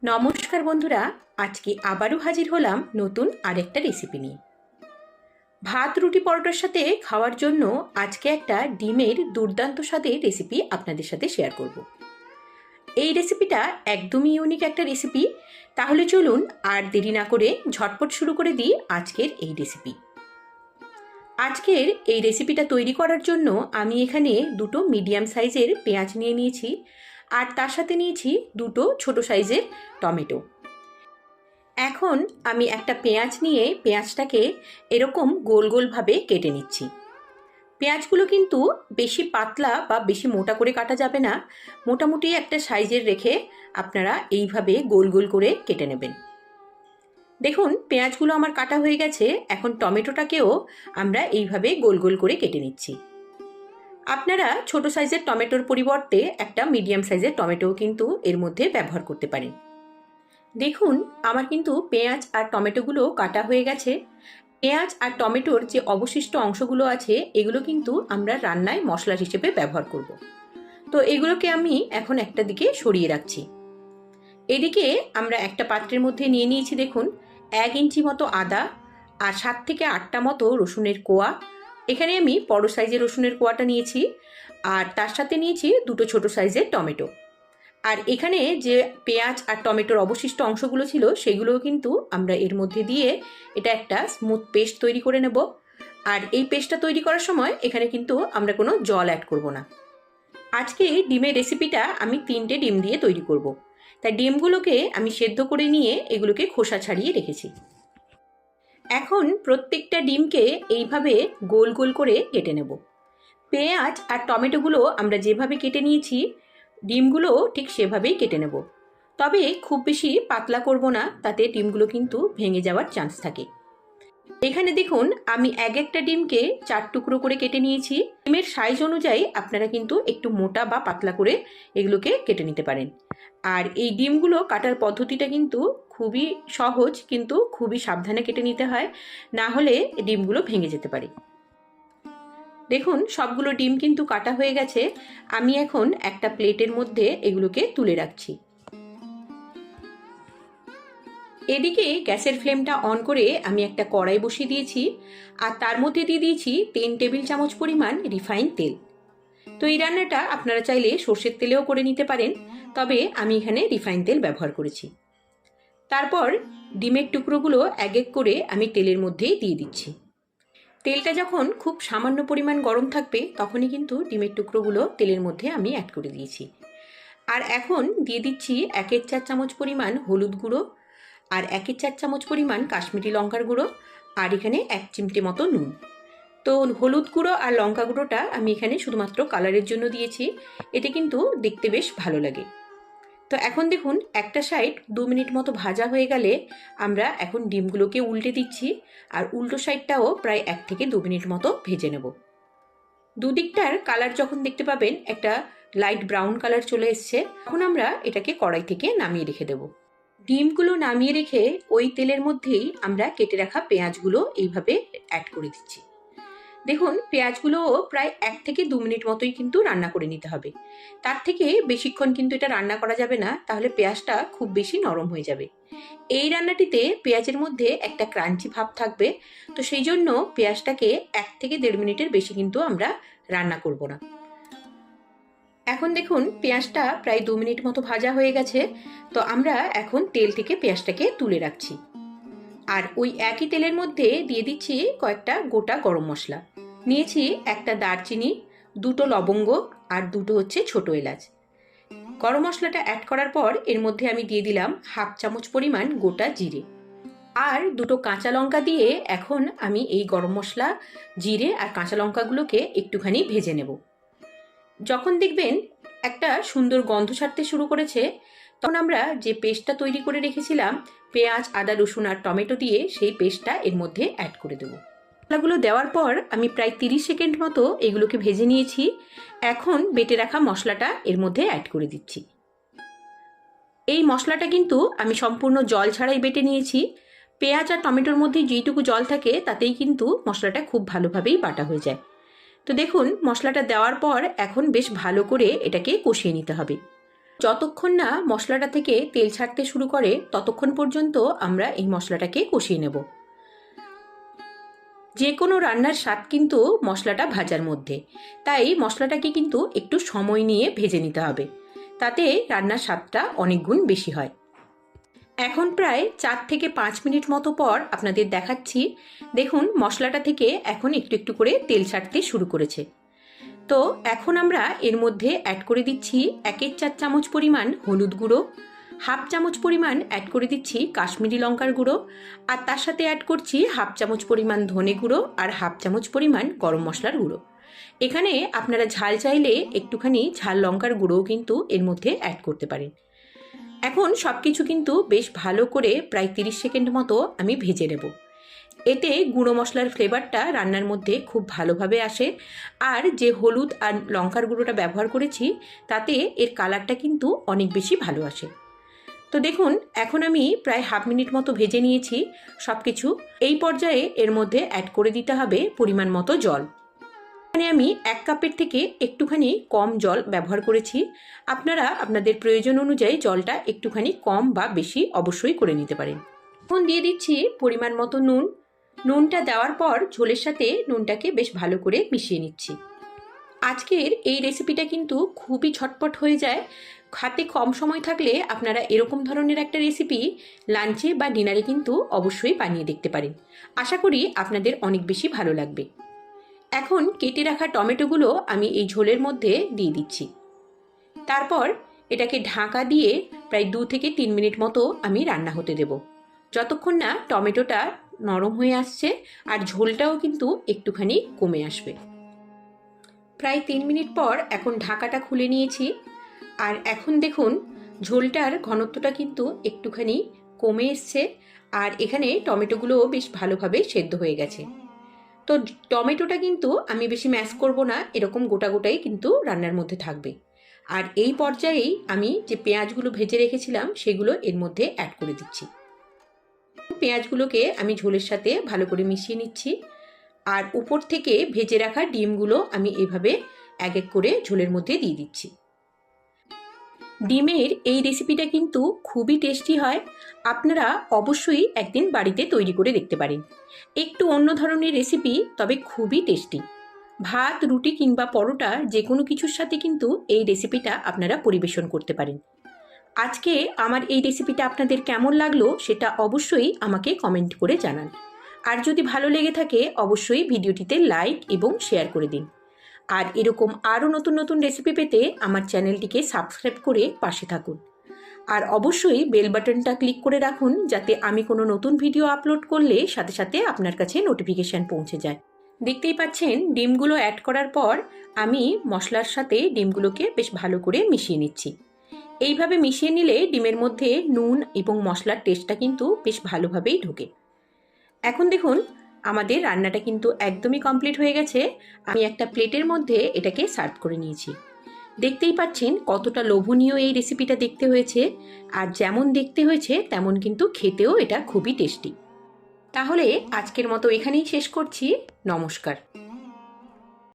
নমস্কার বন্ধুরা, আজকে আবারও হাজির হলাম নতুন আরেকটা রেসিপি নিয়ে। ভাত রুটি পরোটার সাথে খাওয়ার জন্য আজকে একটা ডিমের দুর্দান্ত স্বাদের রেসিপি আপনাদের সাথে শেয়ার করব। এই রেসিপিটা একদমই ইউনিক একটা রেসিপি। তাহলে চলুন আর দেরি না করে ঝটপট শুরু করে দিই আজকের এই রেসিপি। আজকের এই রেসিপিটা তৈরি করার জন্য আমি এখানে দুটো মিডিয়াম সাইজের পেঁয়াজ নিয়ে নিয়েছি, আর তার সাথে নিয়েছি দুটো ছোট সাইজের টমেটো। এখন আমি একটা পেঁয়াজ নিয়ে পেঁয়াজটাকে এরকম গোল গোলভাবে কেটে নিচ্ছি। পেঁয়াজগুলো কিন্তু বেশি পাতলা বা বেশি মোটা করে কাটা যাবে না, মোটামুটি একটা সাইজের রেখে আপনারা এইভাবে গোল গোল করে কেটে নেবেন। দেখুন পেঁয়াজগুলো আমার কাটা হয়ে গেছে। এখন টমেটোটাকেও আমরা এইভাবে গোল গোল করে কেটে নিচ্ছি। আপনারা ছোট সাইজের টমেটোর পরিবর্তে একটা মিডিয়াম সাইজের টমেটোও কিন্তু এর মধ্যে ব্যবহার করতে পারেন। দেখুন আমার কিন্তু পেঁয়াজ আর টমেটোগুলো কাটা হয়ে গেছে। পেঁয়াজ আর টমেটোর যে অবশিষ্ট অংশগুলো আছে এগুলো কিন্তু আমরা রান্নায় মশলা হিসেবে ব্যবহার করব। তো এগুলোকে আমি এখন একটা দিকে সরিয়ে রাখছি। এদিকে আমরা একটা পাত্রের মধ্যে নিয়ে নিয়েছি দেখুন 1 ইঞ্চি মতো আদা আর 7 থেকে 8টা মতো রসুনের কোয়া। এখানে আমি বড় সাইজের রসুনের কোয়াটা নিয়েছি, আর তার সাথে নিয়েছি দুটো ছোট সাইজের টমেটো। আর এখানে যে পেঁয়াজ আর টমেটোর অবশিষ্ট অংশগুলো ছিল সেগুলোও কিন্তু আমরা এর মধ্যে দিয়ে এটা একটা স্মুথ পেস্ট তৈরি করে নেব। আর এই পেস্টটা তৈরি করার সময় এখানে কিন্তু আমরা কোনো জল অ্যাড করব না। আজকে ডিমের রেসিপিটা আমি 3টে ডিম দিয়ে তৈরি করব, তাই ডিমগুলোকে আমি সেদ্ধ করে নিয়ে এগুলোকে খোসা ছাড়িয়ে রেখেছি। এখন প্রত্যেকটা ডিমকে এইভাবে গোল গোল করে কেটে নেব। পেঁয়াজ আর টমেটোগুলো আমরা যেভাবে কেটে নিয়েছি ডিমগুলো ঠিক সেভাবেই কেটে নেব, তবে খুব বেশি পাতলা করব না, তাতে ডিমগুলো কিন্তু ভেঙে যাওয়ার চান্স থাকে। এখানে দেখুন আমি একটা ডিমকে 4 টুকরো করে কেটে নিয়েছি। ডিমের সাইজ অনুযায়ী আপনারা কিন্তু একটু মোটা বা পাতলা করে এগুলোকে কেটে নিতে পারেন। আর এই ডিমগুলো কাটার পদ্ধতিটা কিন্তু খুবই সহজ, কিন্তু খুবই সাবধানে কেটে নিতে হয়, না হলে ডিমগুলো ভেঙে যেতে পারে। দেখুন সবগুলো ডিম কিন্তু কাটা হয়ে গেছে। আমি এখন একটা প্লেটের মধ্যে এগুলোকে তুলে রাখছি। এদিকে গ্যাসের ফ্লেমটা অন করে আমি একটা কড়াই বসিয়ে দিয়েছি, আর তার মধ্যে দিয়ে দিয়েছি 3 টেবিল চামচ পরিমাণ রিফাইন তেল। তো এই রান্নাটা আপনারা চাইলে সর্ষের তেলেও করে নিতে পারেন, তবে আমি এখানে রিফাইন তেল ব্যবহার করেছি। তারপর ডিমের টুকরোগুলো এক এক করে আমি তেলের মধ্যেই দিয়ে দিচ্ছি। তেলটা যখন খুব সামান্য পরিমাণ গরম থাকবে তখনই কিন্তু ডিমের টুকরোগুলো তেলের মধ্যে আমি অ্যাড করে দিয়েছি। আর এখন দিয়ে দিচ্ছি 1/4 চামচ পরিমাণ হলুদ গুঁড়ো, আর 1/4 চামচ পরিমাণ কাশ্মীরি লঙ্কার গুঁড়ো, আর এখানে 1 চিমটে মতো নুন। তো হলুদ গুঁড়ো আর লঙ্কা গুঁড়োটা আমি এখানে শুধুমাত্র কালারের জন্য দিয়েছি, এতে কিন্তু দেখতে বেশ ভালো লাগে। তো এখন দেখুন একটা সাইড 2 মিনিট মতো ভাজা হয়ে গেলে আমরা এখন ডিমগুলোকে উল্টে দিচ্ছি, আর উল্টো সাইডটাও প্রায় 1 থেকে 2 মিনিট মতো ভেজে নেব। দুদিকটার কালার যখন দেখতে পাবেন একটা লাইট ব্রাউন কালার চলে এসছে, তখন আমরা এটাকে কড়াই থেকে নামিয়ে রেখে দেব। ডিমগুলো নামিয়ে রেখে ওই তেলের মধ্যেই আমরা কেটে রাখা পেঁয়াজগুলো এইভাবে অ্যাড করে দিচ্ছি। দেখুন পেঁয়াজগুলোও প্রায় 1 থেকে 2 মিনিট মতোই কিন্তু রান্না করে নিতে হবে, তার থেকে বেশিক্ষণ কিন্তু এটা রান্না করা যাবে না, তাহলে পেঁয়াজটা খুব বেশি নরম হয়ে যাবে। এই রান্নাটিতে পেঁয়াজের মধ্যে একটা ক্রাঞ্চি ভাব থাকবে, তো সেই জন্য পেঁয়াজটাকে 1 থেকে 1.5 মিনিটের বেশি কিন্তু আমরা রান্না করব না। এখন দেখুন পেঁয়াজটা প্রায় 2 মিনিট মতো ভাজা হয়ে গেছে, তো আমরা এখন তেল থেকে পেঁয়াজটাকে তুলে রাখছি। আর ওই একই তেলের মধ্যে দিয়ে দিচ্ছি কয়েকটা গোটা গরম মশলা। নিয়েছি একটা দারচিনি, 2টো লবঙ্গ, আর 2টো হচ্ছে ছোট এলাচ। গরম মশলাটা অ্যাড করার পর এর মধ্যে আমি দিয়ে দিলাম 1/2 চামচ পরিমাণ গোটা জিরে, আর 2টো কাঁচা লঙ্কা দিয়ে এখন আমি এই গরম মশলা, জিরে আর কাঁচা লঙ্কাগুলোকে একটুখানি ভেজে নেব। যখন দেখবেন একটা সুন্দর গন্ধ ছাড়তে শুরু করেছে, তখন আমরা যে পেস্টটা তৈরি করে রেখেছিলাম পেঁয়াজ, আদা, রসুন আর টমেটো দিয়ে, সেই পেস্টটা এর মধ্যে অ্যাড করে দেবো। মশলাগুলো দেওয়ার পর আমি প্রায় 30 সেকেন্ড মতো এগুলোকে ভেজে নিয়েছি। এখন বেটে রাখা মশলাটা এর মধ্যে অ্যাড করে দিচ্ছি। এই মশলাটা কিন্তু আমি সম্পূর্ণ জল ছাড়াই বেটে নিয়েছি। পেঁয়াজ আর টমেটোর মধ্যে যেইটুকু জল থাকে তাতেই কিন্তু মশলাটা খুব ভালোভাবেই বাটা হয়ে যায়। তো দেখুন মশলাটা দেওয়ার পর এখন বেশ ভালো করে এটাকে কষিয়ে নিতে হবে। যতক্ষণ না মশলাটা থেকে তেল ছাড়তে শুরু করে ততক্ষণ পর্যন্ত আমরা এই মশলাটাকে কষিয়ে নেব। যে কোনো রান্নার স্বাদ কিন্তু মশলাটা ভাজার মধ্যে, তাই মশলাটাকে কিন্তু একটু সময় নিয়ে ভেজে নিতে হবে, তাতে রান্নার স্বাদটা অনেক গুণ বেশি হয়। এখন প্রায় 4 থেকে 5 মিনিট মতো পর আপনাদের দেখাচ্ছি। দেখুন মশলাটা থেকে এখন একটু একটু করে তেল ছাড়তে শুরু করেছে। তো এখন আমরা এর মধ্যে অ্যাড করে দিচ্ছি 1/4 চামচ পরিমাণ হলুদ গুঁড়ো, 1/2 চামচ পরিমাণ অ্যাড করে দিচ্ছি কাশ্মীরি লঙ্কার গুঁড়ো, আর তার সাথে অ্যাড করছি 1/2 চামচ পরিমাণ ধনে গুঁড়ো আর 1/2 চামচ পরিমাণ গরম মশলার গুঁড়ো। এখানে আপনারা ঝাল চাইলে একটুখানি ঝাল লঙ্কার গুঁড়োও কিন্তু এর মধ্যে অ্যাড করতে পারেন। এখন সব কিছু কিন্তু বেশ ভালো করে প্রায় 30 সেকেন্ড মতো আমি ভেজে নেব। এতে গুঁড়ো মশলার ফ্লেভারটা রান্নার মধ্যে খুব ভালোভাবে আসে, আর যে হলুদ আর লঙ্কার গুঁড়োটা ব্যবহার করেছি তাতে এর কালারটা কিন্তু অনেক বেশি ভালো আসে। তো দেখুন এখন আমি প্রায় 1/2 মিনিট মতো ভেজে নিয়েছি সব কিছু। এই পর্যায়ে এর মধ্যে অ্যাড করে দিতে হবে পরিমাণ মতো জল। এখানে আমি 1 কাপের থেকে একটুখানি কম জল ব্যবহার করেছি। আপনারা আপনাদের প্রয়োজন অনুযায়ী জলটা একটুখানি কম বা বেশি অবশ্যই করে নিতে পারেন। এখন দিয়ে দিচ্ছি পরিমাণ মতো নুন। নুনটা দেওয়ার পর ঝোলের সাথে নুনটাকে বেশ ভালো করে মিশিয়ে নিচ্ছি। আজকের এই রেসিপিটা কিন্তু খুবই ঝটপট হয়ে যায়। হাতে কম সময় থাকলে আপনারা এরকম ধরনের একটা রেসিপি লাঞ্চে বা ডিনারে কিন্তু অবশ্যই বানিয়ে দেখতে পারেন। আশা করি আপনাদের অনেক বেশি ভালো লাগবে। এখন কেটে রাখা টমেটোগুলো আমি এই ঝোলের মধ্যে দিয়ে দিচ্ছি। তারপর এটাকে ঢাকা দিয়ে প্রায় 2 থেকে 3 মিনিট মতো আমি রান্না হতে দেব, যতক্ষণ না টমেটোটা নরম হয়ে আসছে আর ঝোলটাও কিন্তু একটুখানি কমে আসবে। প্রায় 3 মিনিট পর এখন ঢাকাটা খুলে নিয়েছি, আর এখন দেখুন ঝোলটার ঘনত্বটা কিন্তু একটুখানি কমে এসছে, আর এখানে টমেটোগুলোও বেশ ভালোভাবে সেদ্ধ হয়ে গেছে। তো টমেটোটা কিন্তু আমি বেশি ম্যাশ করব না, এরকম গোটা গোটাই কিন্তু রান্নার মধ্যে থাকবে। আর এই পর্যায়েই আমি যে পেঁয়াজগুলো ভেজে রেখেছিলাম সেগুলো এর মধ্যে অ্যাড করে দিচ্ছি। পেঁয়াজগুলোকে আমি ঝোলের সাথে ভালো করে মিশিয়ে নিচ্ছি, আর উপর থেকে ভেজে রাখা ডিমগুলো আমি এভাবে এক এক করে ঝোলের মধ্যে দিয়ে দিচ্ছি। ডিমের এই রেসিপিটা কিন্তু খুবই টেস্টি হয়। আপনারা অবশ্যই একদিন বাড়িতে তৈরি করে দেখতে পারেন। একটু অন্য ধরনের রেসিপি, তবে খুবই টেস্টি। ভাত, রুটি কিংবা পরোটা যে কোনো কিছুর সাথে কিন্তু এই রেসিপিটা আপনারা পরিবেশন করতে পারেন। আজকে আমার এই রেসিপিটা আপনাদের কেমন লাগলো সেটা অবশ্যই আমাকে কমেন্ট করে জানান। আর যদি ভালো লেগে থাকে অবশ্যই ভিডিওটিতে লাইক এবং শেয়ার করে দিন। আর এরকম আরও নতুন নতুন রেসিপি পেতে আমার চ্যানেলটিকে সাবস্ক্রাইব করে পাশে থাকুন। আর অবশ্যই বেল বাটনটা ক্লিক করে রাখুন, যাতে আমি কোনো নতুন ভিডিও আপলোড করলে সাথে সাথে আপনার কাছে নোটিফিকেশান পৌঁছে যায়। দেখতেই পাচ্ছেন ডিমগুলো অ্যাড করার পর আমি মশলার সাথে ডিমগুলোকে বেশ ভালো করে মিশিয়ে নিচ্ছি। এইভাবে মিশিয়ে নিলে ডিমের মধ্যে নুন এবং মশলার টেস্টটা কিন্তু বেশ ভালোভাবেই ঢোকে। এখন দেখুন আমাদের রান্নাটা কিন্তু একদমই কমপ্লিট হয়ে গেছে। আমি একটা প্লেটের মধ্যে এটাকে সার্ভ করে নিয়েছি। দেখতেই পাচ্ছেন কতটা লোভনীয় এই রেসিপিটা দেখতে হয়েছে, আর যেমন দেখতে হয়েছে তেমন কিন্তু খেতেও এটা খুবই টেস্টি। তাহলে আজকের মতো এখানেই শেষ করছি। নমস্কার।